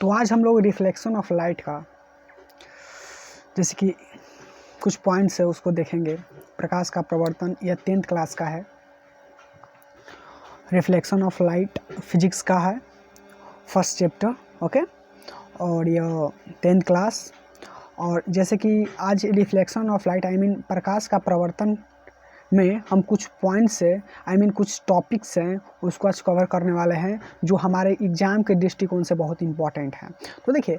तो आज हम लोग रिफ्लेक्शन ऑफ लाइट का जैसे कि कुछ पॉइंट्स है उसको देखेंगे। प्रकाश का प्रवर्तन यह 10th क्लास का है। रिफ्लेक्शन ऑफ लाइट फिजिक्स का है, फर्स्ट चैप्टर। ओके, और यह 10th क्लास। और जैसे कि आज रिफ्लेक्शन ऑफ लाइट प्रकाश का प्रवर्तन में हम कुछ पॉइंट्स है कुछ टॉपिक्स हैं उसको आज कवर करने वाले हैं जो हमारे एग्ज़ाम के दृष्टिकोण से बहुत इंपॉर्टेंट है। तो देखिए,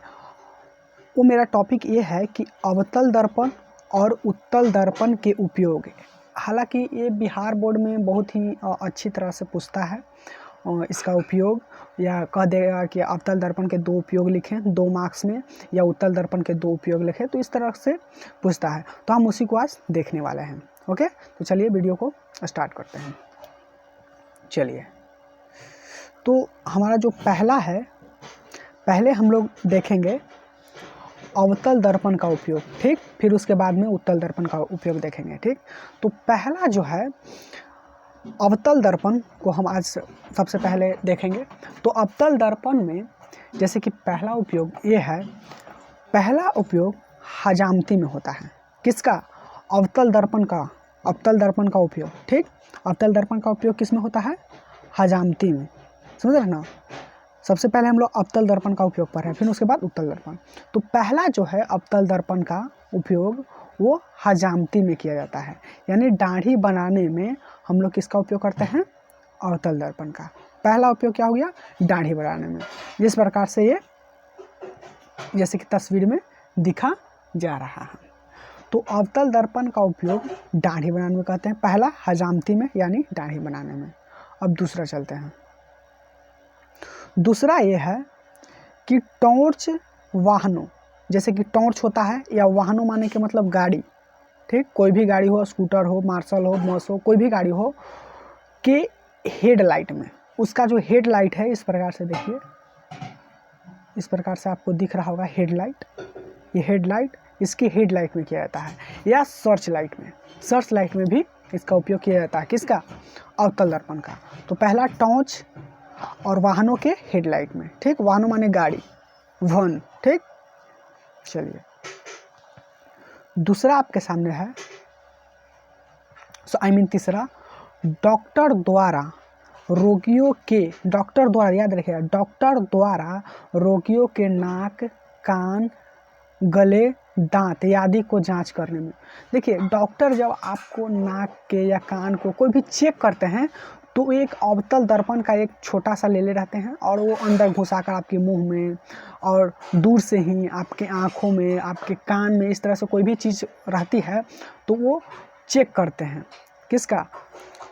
वो मेरा टॉपिक ये है कि अवतल दर्पण और उत्तल दर्पण के उपयोग। हालांकि ये बिहार बोर्ड में बहुत ही अच्छी तरह से पूछता है इसका उपयोग, या कह देगा कि अवतल दर्पण के 2 उपयोग लिखें 2 मार्क्स में, या उत्तल दर्पण के 2 उपयोग लिखें। तो इस तरह से पूछता है, तो हम उसी को आज देखने वाले हैं। ओके, तो चलिए वीडियो को स्टार्ट करते हैं। चलिए, तो हमारा जो पहला है, पहले हम लोग देखेंगे अवतल दर्पण का उपयोग, ठीक। फिर उसके बाद में उत्तल दर्पण का उपयोग देखेंगे, ठीक। तो पहला जो है अवतल दर्पण को हम आज सबसे पहले देखेंगे। तो अवतल दर्पण में जैसे कि पहला उपयोग ये है, पहला उपयोग हजामती में होता है। किसका? अवतल दर्पण का। अवतल दर्पण का उपयोग, ठीक। अवतल दर्पण का उपयोग किस में होता है? हजामती में। समझ रहे ना? सबसे पहले हम लोग अवतल दर्पण का उपयोग पढ़ रहे हैं, फिर उसके बाद उत्तल दर्पण। तो पहला जो है अवतल दर्पण का उपयोग वो हजामती में किया जाता है, यानी दाढ़ी बनाने में हम लोग किसका उपयोग करते हैं? अवतल दर्पण का। पहला उपयोग क्या हो गया? दाढ़ी बनाने में। जिस प्रकार से ये जैसे कि तस्वीर में दिखा जा रहा है। तो अवतल दर्पण का उपयोग दाढ़ी बनाने में कहते हैं, पहला हजामती में यानी दाढ़ी बनाने में। अब दूसरा चलते हैं। दूसरा ये है कि टॉर्च वाहनों, जैसे कि टॉर्च होता है, या वाहनों माने के मतलब गाड़ी, ठीक। कोई भी गाड़ी हो, स्कूटर हो, मार्शल हो, बस हो, कोई भी गाड़ी हो, के हेडलाइट में, उसका जो हेडलाइट है इस प्रकार से देखिए, इस प्रकार से आपको दिख रहा होगा हेडलाइट। ये हेडलाइट इसकी हेडलाइट में किया जाता है, या सर्च लाइट में। सर्च लाइट में भी इसका उपयोग किया जाता है। किसका? अवतल दर्पण का। तो पहला टॉर्च और वाहनों के हेडलाइट में, ठीक। वाहनों माने गाड़ी, वाहन, ठीक। चलिए, दूसरा आपके सामने है, तीसरा, डॉक्टर द्वारा रोगियों के, डॉक्टर द्वारा, याद रखिएगा, डॉक्टर द्वारा रोगियों के नाक, कान, गले, दांत आदि को जांच करने में। देखिए, डॉक्टर जब आपको नाक के या कान को कोई भी चेक करते हैं तो एक अवतल दर्पण का एक छोटा सा ले रहते हैं और वो अंदर घुसाकर आपके मुंह में और दूर से ही आपके आँखों में, आपके कान में, इस तरह से कोई भी चीज़ रहती है तो वो चेक करते हैं। किसका?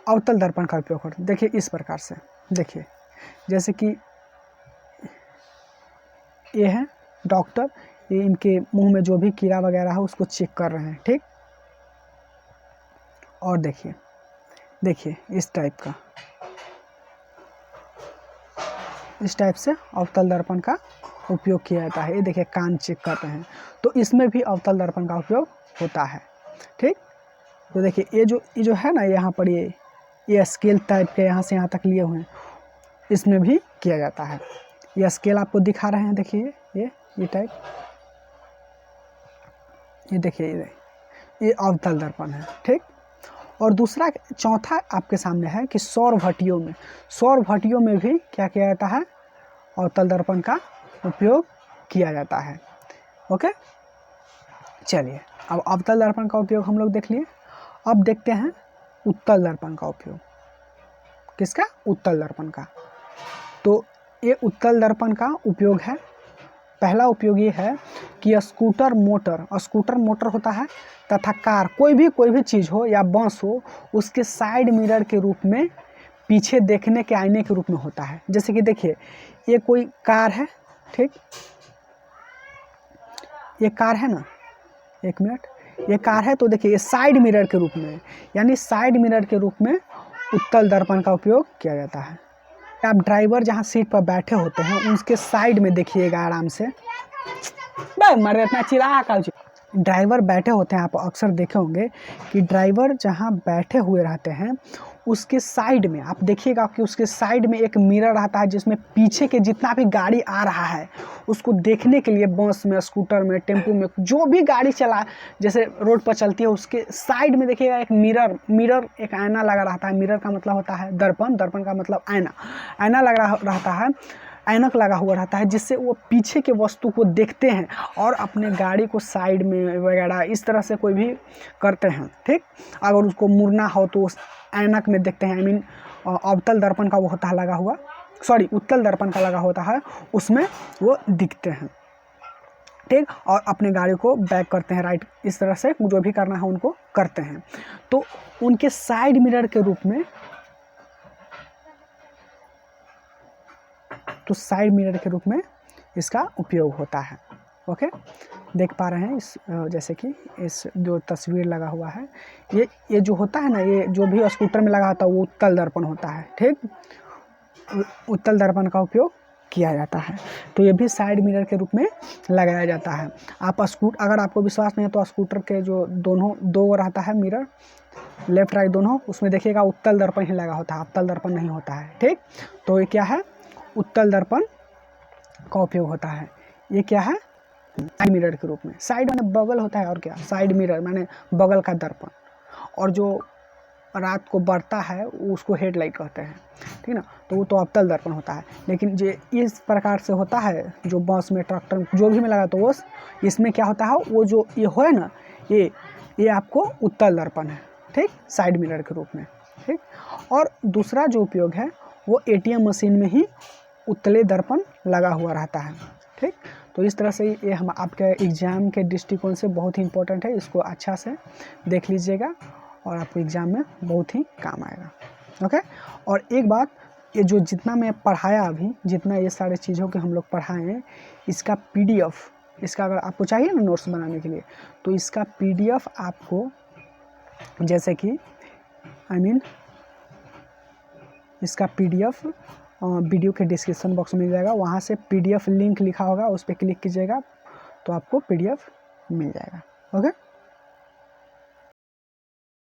अवतल दर्पण का उपयोग करते हैं। देखिए इस प्रकार से, देखिए जैसे कि ये है डॉक्टर, ये इनके मुंह में जो भी कीड़ा वगैरह है उसको चेक कर रहे हैं, ठीक। और देखिए, देखिए इस टाइप का, इस टाइप से अवतल दर्पण का उपयोग किया जाता है। ये देखिए कान चेक करते हैं, तो इसमें भी अवतल दर्पण का उपयोग होता है, ठीक। तो देखिए ये जो है ना, यहाँ पर ये स्केल टाइप के यहाँ से यहाँ तक लिए हुए हैं, इसमें भी किया जाता है। ये स्केल आपको दिखा रहे हैं, देखिए ये टाइप, ये देखिए ये अवतल दर्पण है, ठीक। और दूसरा, चौथा आपके सामने है कि सौर भट्टियों में, सौर भट्टियों में भी क्या किया जाता है? अवतल दर्पण का उपयोग किया जाता है। ओके, चलिए, अब अवतल दर्पण का उपयोग हम लोग देख लिए। अब देखते हैं उत्तल दर्पण का उपयोग। किसका? उत्तल दर्पण का। तो ये उत्तल दर्पण का उपयोग है, पहला उपयोग ये है कि स्कूटर मोटर होता है तथा कार, कोई भी चीज़ हो या बस हो, उसके साइड मिरर के रूप में पीछे देखने के आईने के रूप में होता है। जैसे कि देखिए ये कोई कार है, ठीक। ये कार है ना, एक मिनट, ये कार है, तो देखिए ये साइड मिरर के रूप में, यानी साइड मिरर के रूप में उत्तल दर्पण का उपयोग किया जाता है। आप ड्राइवर जहाँ सीट पर बैठे होते हैं उसके साइड में देखिएगा आराम से, मरे इतना चिल्ला का, ड्राइवर बैठे होते हैं, आप अक्सर देखे होंगे कि ड्राइवर जहाँ बैठे हुए रहते हैं उसके साइड में आप देखिएगा कि उसके साइड में एक मिरर आता है, जिसमें पीछे के जितना भी गाड़ी आ रहा है उसको देखने के लिए बस में, स्कूटर में, टेम्पो में, जो भी गाड़ी चला जैसे रोड पर चलती है उसके साइड में देखिएगा एक मिरर एक आईना लगा रहता है। मिरर का मतलब होता है दर्पण, दर्पण का मतलब आईना लगा रहता है, ऐनक लगा हुआ रहता है, जिससे वो पीछे के वस्तु को देखते हैं और अपने गाड़ी को साइड में वगैरह इस तरह से कोई भी करते हैं। ठीक, अगर उसको मुड़ना हो तो उस ऐनक में देखते हैं। आई मीन अवतल दर्पण का वो होता है लगा हुआ, सॉरी उत्तल दर्पण का लगा होता है, उसमें वो दिखते हैं। ठीक, और अपने गाड़ी को बैक करते हैं राइट, इस तरह से जो भी करना है उनको करते हैं। तो उनके साइड मिरर के रूप में, तो साइड मिरर के रूप में इसका उपयोग होता है। ओके, देख पा रहे हैं इस जैसे कि इस जो तस्वीर लगा हुआ है, ये जो होता है ना, ये जो भी स्कूटर में लगा होता है वो उत्तल दर्पण होता है। ठीक, उत्तल दर्पण का उपयोग किया जाता है। तो ये भी साइड मिरर के रूप में लगाया जाता है। आप अगर आपको विश्वास नहीं है तो स्कूटर के जो दो रहता है मिरर, लेफ्ट राइट दोनों, उसमें देखिएगा उत्तल दर्पण ही लगा होता है, अवतल दर्पण नहीं होता है। ठीक, तो ये क्या है, उत्तल दर्पण का उपयोग होता है। ये क्या है, साइड मिरर के रूप में। साइड माने बगल होता है, और क्या, साइड मिरर माने बगल का दर्पण। और जो रात को बढ़ता है उसको हेडलाइट कहते हैं। ठीक ना, तो वो तो अवतल दर्पण होता है। लेकिन जो इस प्रकार से होता है, जो बस में, ट्रैक्टर जो भी में लगा, तो वो इसमें क्या होता है, वो जो ये है ना, ये आपको उत्तल दर्पण है। ठीक, साइड मिरर के रूप में। ठीक, और दूसरा जो उपयोग है वो एटीएम मशीन में ही उत्तले दर्पण लगा हुआ रहता है। ठीक, तो इस तरह से ये हम आपके एग्ज़ाम के दृष्टिकोण से बहुत ही इम्पोर्टेंट है। इसको अच्छा से देख लीजिएगा और आपको एग्ज़ाम में बहुत ही काम आएगा। ओके, और एक बात, ये जो जितना मैं पढ़ाया अभी, जितना ये सारे चीज़ों के हम लोग पढ़ाए हैं, इसका PDF, इसका अगर आपको चाहिए ना नोट्स बनाने के लिए, तो इसका PDF आपको, जैसे कि इसका PDF वीडियो के डिस्क्रिप्शन बॉक्स में मिल जाएगा। वहाँ से PDF लिंक लिखा होगा, उस पर क्लिक कीजिएगा तो आपको PDF मिल जाएगा। ओके।